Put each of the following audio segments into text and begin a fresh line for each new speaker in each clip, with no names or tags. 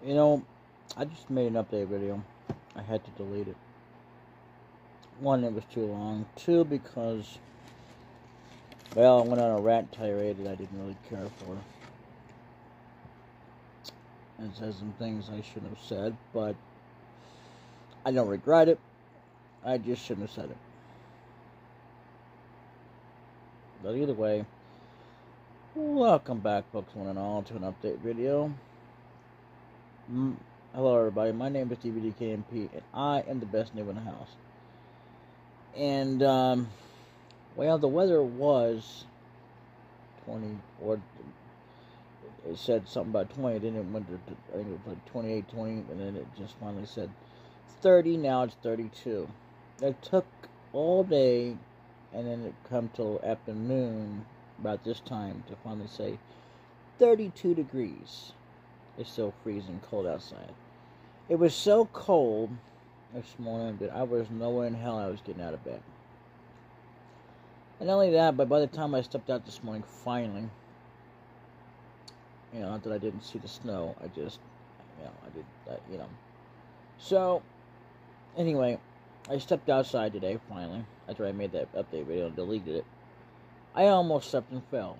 You know, I just made an update video. I had to delete it. One, it was too long. Two, because, well, I went on a rant tirade that I didn't really care for. And said some things I shouldn't have said, but I don't regret it. I just shouldn't have said it. But either way, welcome back, folks, one and all, to an update video. Hello, everybody. My name is DbdKmp, and I am the best neighbor in the house. And, well, the weather was 20, or it said something about 20, then it went to, I think it was like 28, 20, and then it just finally said 30, now it's 32. It took all day, and then it come till afternoon, about this time, to finally say 32 degrees. It's still freezing cold outside. It was so cold this morning that I was nowhere in hell I was getting out of bed. And not only that, but by the time I stepped out this morning, finally, not that I didn't see the snow, I just, So, anyway, I stepped outside today, finally, after I made that update video and deleted it. I almost slipped and fell,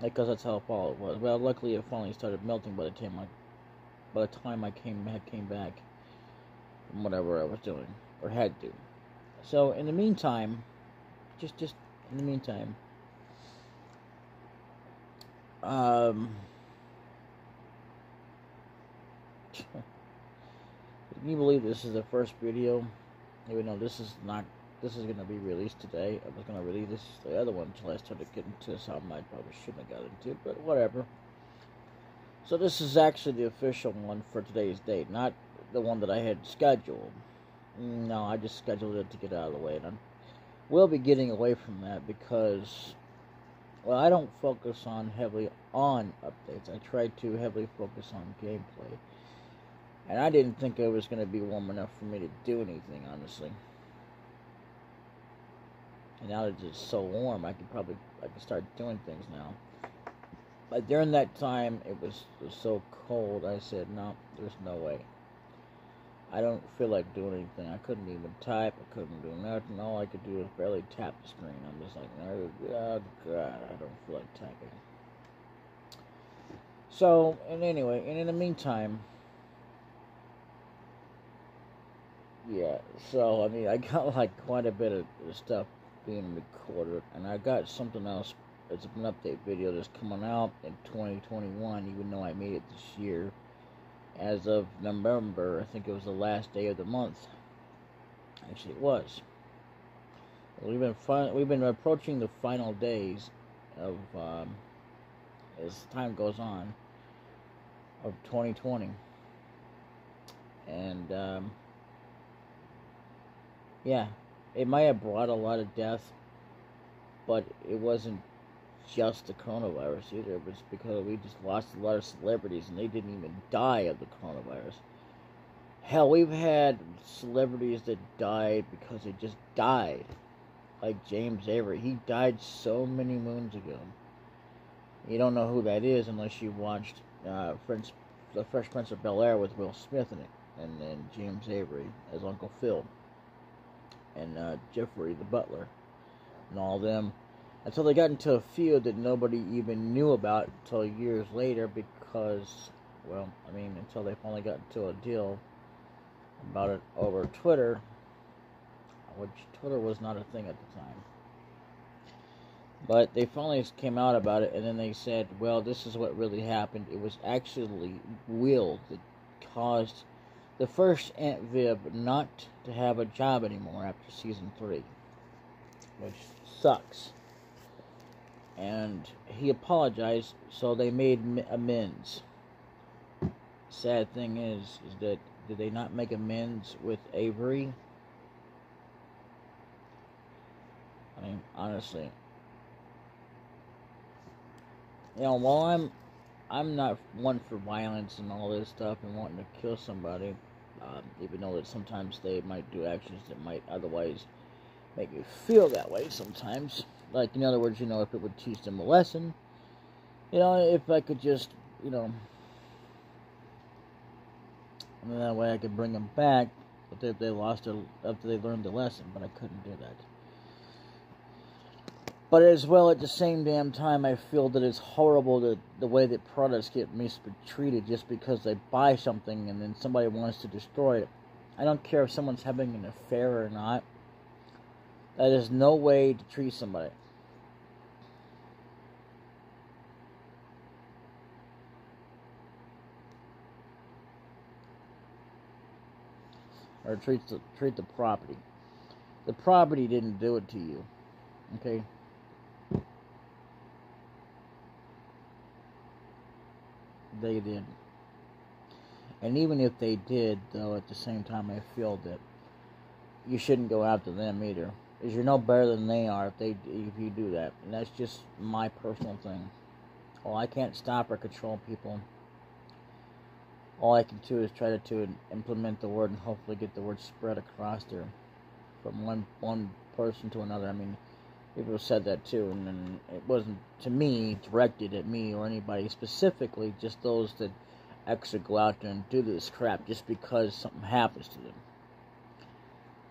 because that's how fall it was. Well, luckily it finally started melting by the time I came back from whatever I was doing, or had to. So, in the meantime, just in the meantime, can you believe this is the first video? Even though this is going to be released today. I was going to release the other one until I started getting to something I probably shouldn't have got into, but whatever. So this is actually the official one for today's date, not the one that I had scheduled. No, I just scheduled it to get out of the way, and I will be getting away from that because, well, I don't focus heavily on updates. I try to heavily focus on gameplay. And I didn't think it was going to be warm enough for me to do anything, honestly. And now that it's so warm, I can start doing things now. But during that time, it was so cold, I said, no, there's no way. I don't feel like doing anything. I couldn't even type. I couldn't do nothing. All I could do was barely tap the screen. I'm just like, oh, God, I don't feel like typing. So, and anyway, and in the meantime, yeah, so, I mean, I got, like, quite a bit of stuff being recorded, and I got something else. It's an update video that's coming out in 2021, even though I made it this year. As of November, I think it was the last day of the month. Actually, it was. We've been approaching the final days of, as time goes on, of 2020. And, yeah, it might have brought a lot of death, but it wasn't just the coronavirus either. It was because we just lost a lot of celebrities, and they didn't even die of the coronavirus. Hell, we've had celebrities that died because they just died. Like James Avery. He died so many moons ago. You don't know who that is unless you watched The Fresh Prince of Bel-Air with Will Smith in it. And James Avery as Uncle Phil. And Jeffrey the butler. And all them. Until they got into a field that nobody even knew about until years later because, well, I mean, until they finally got into a deal about it over Twitter, which Twitter was not a thing at the time. But they finally came out about it, and then they said, well, this is what really happened. It was actually Will that caused the first Aunt Viv not to have a job anymore after season 3, which sucks. And he apologized, so they made amends. Sad thing is that, did they not make amends with Avery? I mean, honestly. While I'm not one for violence and all this stuff and wanting to kill somebody, even though that sometimes they might do actions that might otherwise make you feel that way sometimes. Like, in other words, if it would teach them a lesson, if I could just, And then that way I could bring them back if they lost their, after they learned the lesson, but I couldn't do that. But as well, at the same damn time, I feel that it's horrible that the way that products get mistreated just because they buy something and then somebody wants to destroy it. I don't care if someone's having an affair or not. That is no way to treat somebody. Or treat the property. The property didn't do it to you. Okay? They didn't. And even if they did, though, at the same time, I feel that you shouldn't go after them either. Because you're no better than they are if you do that. And that's just my personal thing. Well, I can't stop or control people. All I can do is try to implement the word and hopefully get the word spread across there from one person to another. I mean, people have said that too, and then it wasn't to me, directed at me or anybody specifically, just those that actually go out there and do this crap just because something happens to them.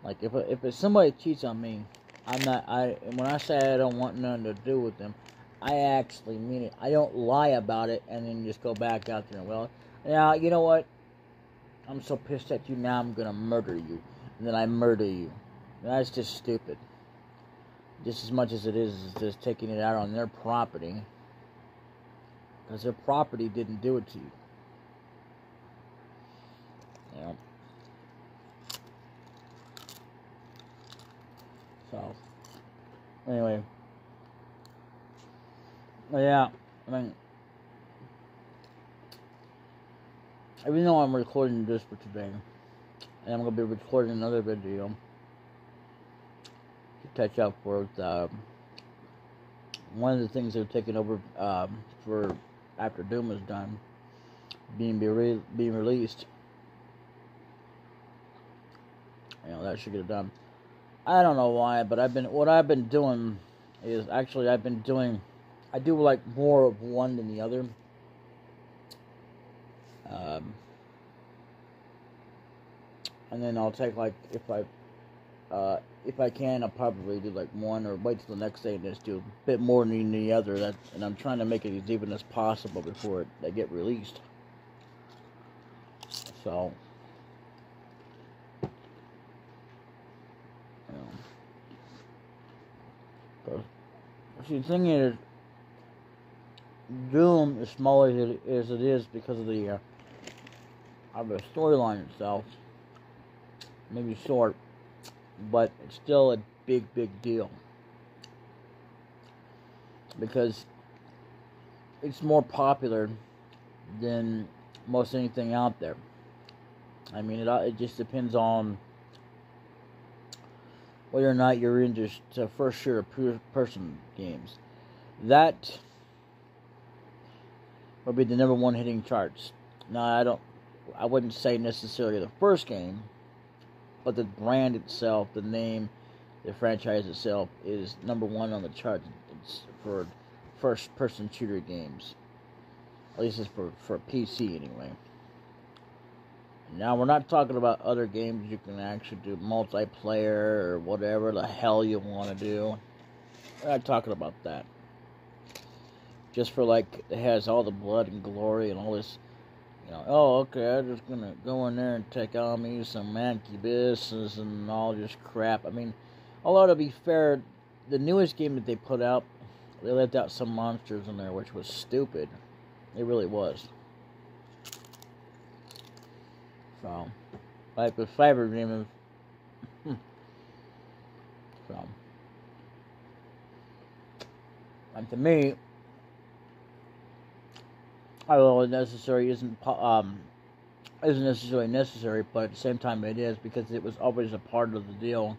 Like if somebody cheats on me, when I say I don't want nothing to do with them, I actually mean it. I don't lie about it and then just go back out there and, well, now, you know what? I'm so pissed at you, now I'm going to murder you. And then I murder you. That's just stupid. Just as much as it is just taking it out on their property. Because their property didn't do it to you. You know? So, anyway. Yeah, I mean, even though I'm recording this for today, and I'm going to be recording another video to catch up with one of the things they're taking over for after Doom is done, being released. You know, that should get it done. I don't know why, but what I've been doing is actually I do like more of one than the other. And then I'll take like if I can, I'll probably do like one or wait till the next day and just do a bit more than the other. And I'm trying to make it as even as possible before they get released. So, see, the thing is, Doom, as small as it is because of the storyline itself, maybe short, but it's still a big deal because it's more popular than most anything out there. I mean, it just depends on whether or not you're into first person games. That would be the number one hitting charts. Now, I wouldn't say necessarily the first game, but the brand itself, the name, the franchise itself is number one on the chart for first-person shooter games. At least it's for PC anyway. Now, we're not talking about other games you can actually do multiplayer or whatever the hell you want to do. We're not talking about that. Just for like, it has all the blood and glory and all this. You know, oh, okay, I'm just gonna go in there and take on me some Mancubus and all this crap. I mean, although to be fair, the newest game that they put out, they left out some monsters in there, which was stupid. It really was. So, like with Cyber Demons, so, and to me, although it isn't necessarily necessary, but at the same time it is, because it was always a part of the deal,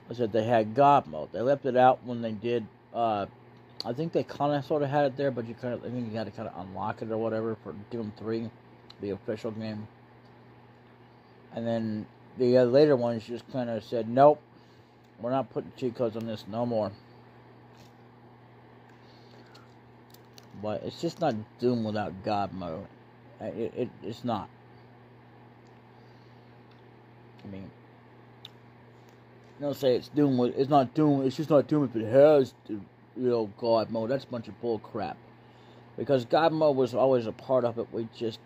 was that they had God mode. They left it out when they did, I think they kind of sort of had it there, but I think you had to kind of unlock it or whatever for Doom 3, the official game. And then the later ones just kind of said, nope, we're not putting cheat codes on this no more. But it's just not Doom without God mode. It's not. I mean, don't say it's Doom. It's not Doom. It's just not Doom if it has, God mode. That's a bunch of bull crap. Because God mode was always a part of it. We just,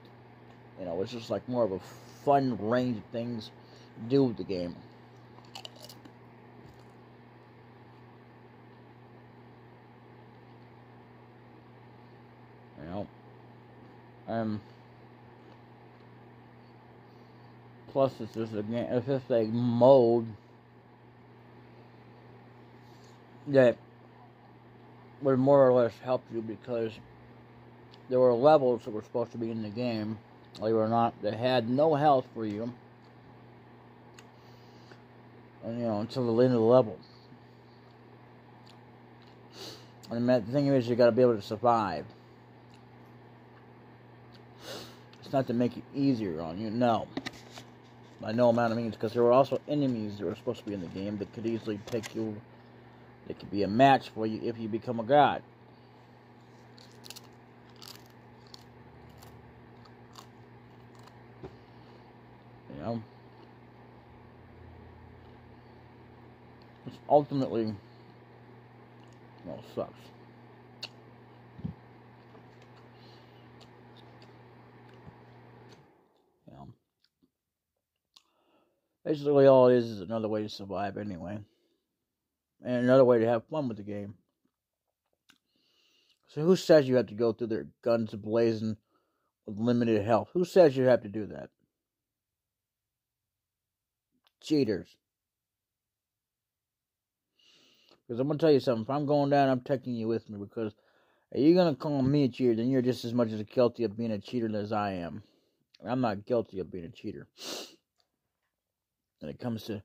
it's just like more of a fun range of things to do with the game. Plus, if it's a mode that would more or less help you, because there were levels that were supposed to be in the game, believe it or not, that had no health for you, and until the end of the level. And the thing is, you got to be able to survive. It's not to make it easier on you, no. By no amount of means, because there were also enemies that were supposed to be in the game that could easily take you. They could be a match for you if you become a god. Which ultimately, sucks. Basically, all it is another way to survive anyway. And another way to have fun with the game. So who says you have to go through their guns blazing with limited health? Who says you have to do that? Cheaters. Because I'm going to tell you something. If I'm going down, I'm taking you with me. Because if you're going to call me a cheater, then you're just as much as guilty of being a cheater as I am. I'm not guilty of being a cheater. When it comes to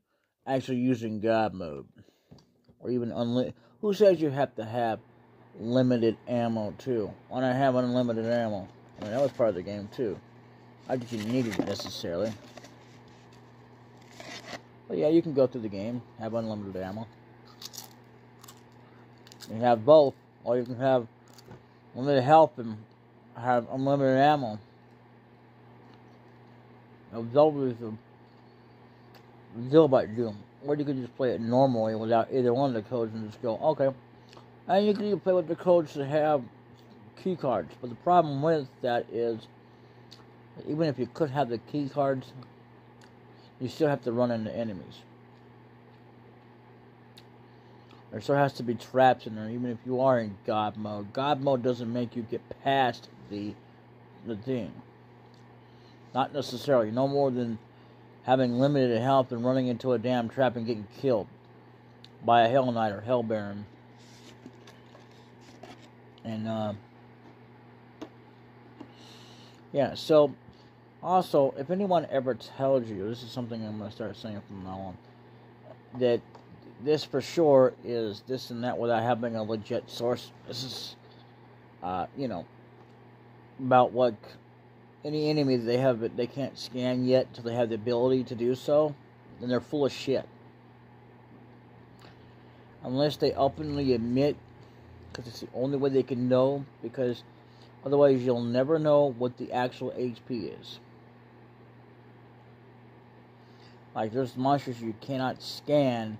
actually using God mode. Or even unlimited. Who says you have to have limited ammo too? When I have unlimited ammo. I mean, that was part of the game too. I just didn't need it necessarily. But yeah, you can go through the game, have unlimited ammo. You can have both, or you can have limited health and have unlimited ammo. That was always the deal about Doom. Or you could just play it normally without either one of the codes and just go, okay. And you can even play with the codes that have key cards. But the problem with that is, even if you could have the key cards, you still have to run into enemies. There still has to be traps in there, even if you are in God mode. God mode doesn't make you get past the thing. Not necessarily. No more than having limited health and running into a damn trap and getting killed by a Hell Knight or Hell Baron. And, yeah, so, also, if anyone ever tells you, this is something I'm going to start saying from now on, that this for sure is this and that without having a legit source, this is, about what any enemy that they have that they can't scan yet until they have the ability to do so, then they're full of shit. Unless they openly admit, because it's the only way they can know, because otherwise you'll never know what the actual HP is. Like, there's monsters you cannot scan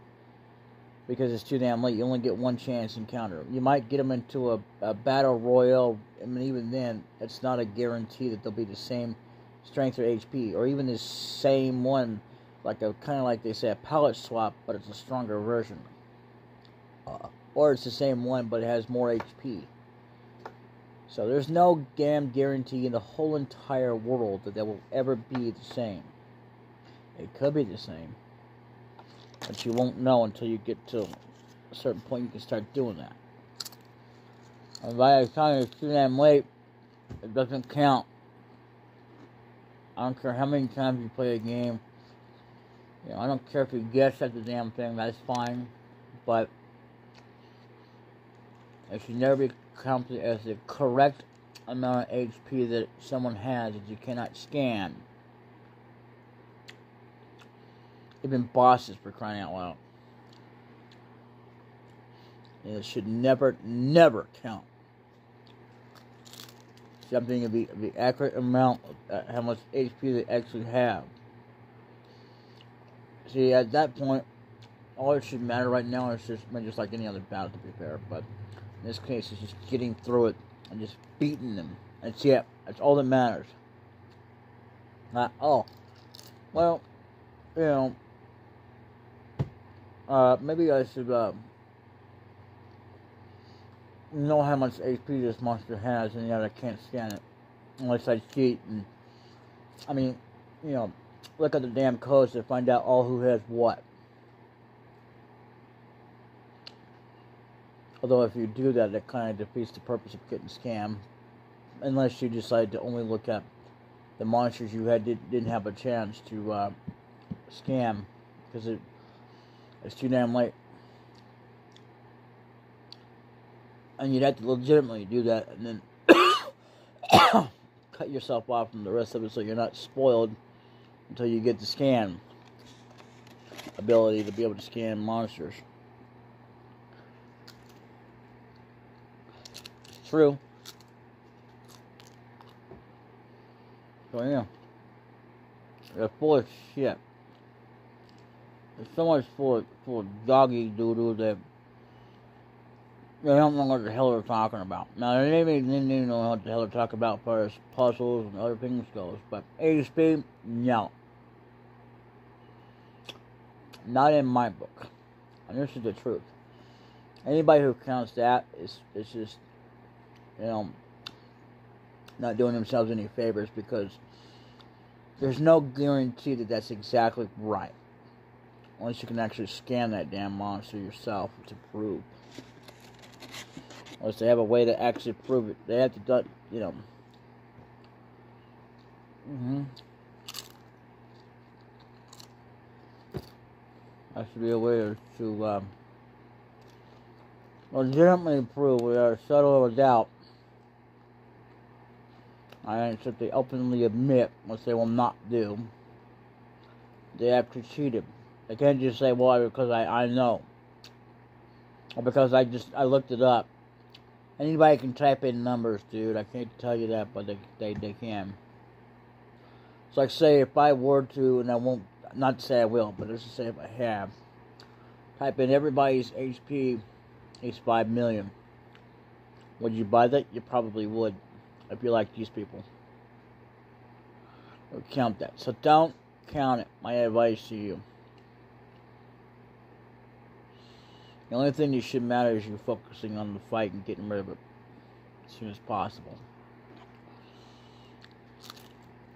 because it's too damn late. You only get one chance to encounter them. You might get them into a battle royale, I mean, even then, it's not a guarantee that they'll be the same strength or HP, or even the same one, like a kind of like they say a palette swap, but it's a stronger version. Or it's the same one, but it has more HP. So there's no damn guarantee in the whole entire world that they will ever be the same. It could be the same, but you won't know until you get to a certain point you can start doing that. And by the time it's too damn late, it doesn't count. I don't care how many times you play a game. I don't care if you guess at the damn thing, that's fine. But it should never be counted as the correct amount of HP that someone has that you cannot scan. Even bosses, for crying out loud. It should never count. Something to be accurate amount of how much HP they actually have. See, at that point, all it should matter right now is just like any other battle to prepare. But in this case, it's just getting through it and just beating them. That's it. That's all that matters. Oh, well, you know, maybe I should know how much HP this monster has, and yet I can't scan it unless I cheat. And I mean, you know, look at the damn codes to find out all who has what. Although if you do that, that kind of defeats the purpose of getting scammed, unless you decide to only look at the monsters you didn't have a chance to scam, because it's too damn late. And you'd have to legitimately do that, and then cut yourself off from the rest of it so you're not spoiled until you get the scan ability to be able to scan monsters. It's true. So yeah, they're full of shit. There's so much full of doggy doo-doo that they don't know what the hell they're talking about. Now, they didn't know what the hell they're talking about as far as puzzles and other things goes, but HP, no. Not in my book. And this is the truth. Anybody who counts that is just, you know, not doing themselves any favors, because there's no guarantee that that's exactly right. Unless you can actually scan that damn monster yourself to prove. Unless they have a way to actually prove it. They have to, you know. That should be a way to legitimately prove, without a shadow of a doubt. I think they openly admit, which they will not do, they actually cheated. They can't just say, well, because I know. Or because I looked it up. Anybody can type in numbers, dude. I can't tell you that, but they can. It's like, say, if I were to, and I won't, not to say I will, but let's just say if I have, type in everybody's HP is 5 million. Would you buy that? You probably would, if you like these people. Or count that. So don't count it. My advice to you. The only thing that should matter is you focusing on the fight and getting rid of it as soon as possible.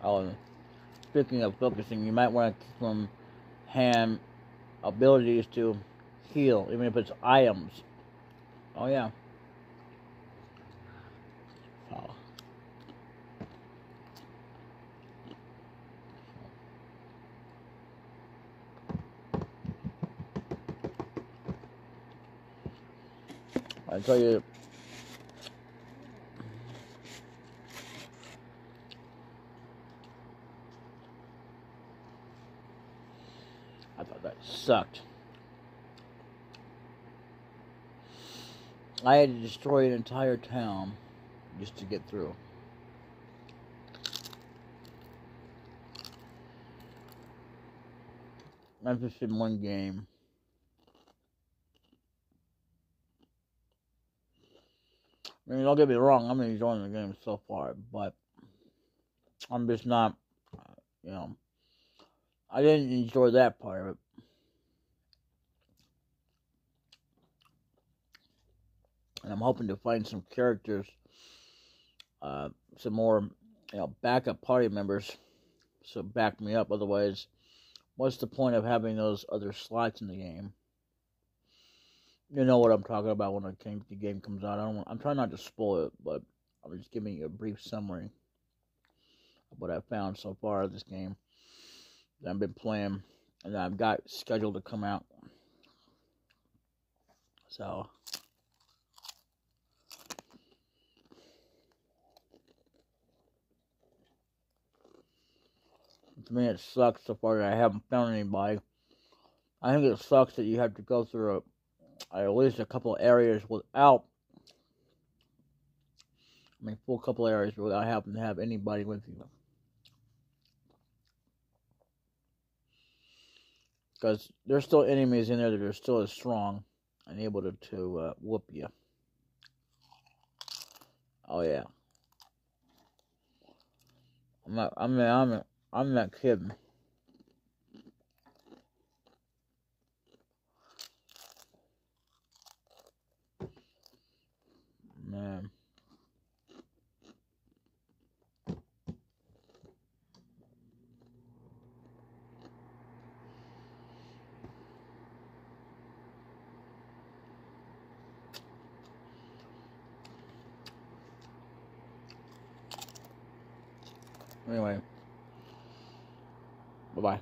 Oh, speaking of focusing, you might want to keep from hand abilities to heal, even if it's items. Oh yeah. Oh. I tell you, I thought that sucked. I had to destroy an entire town just to get through. That's just in one game. I mean, don't get me wrong, I'm enjoying the game so far, but I'm just not, you know, I didn't enjoy that part of it. And I'm hoping to find some characters, some more, you know, backup party members, so back me up. Otherwise, what's the point of having those other slots in the game? You know what I'm talking about when the game comes out. I'm trying not to spoil it, but I'm just giving you a brief summary of what I've found so far of this game that I've been playing and that I've got scheduled to come out. So, to me, it sucks so far that I haven't found anybody. I think it sucks that you have to go through at least a couple of areas without, full couple of areas without having to have anybody with you. Because there's still enemies in there that are still as strong and able to whoop you. Oh yeah. I'm not kidding. Man. Anyway. Bye-bye.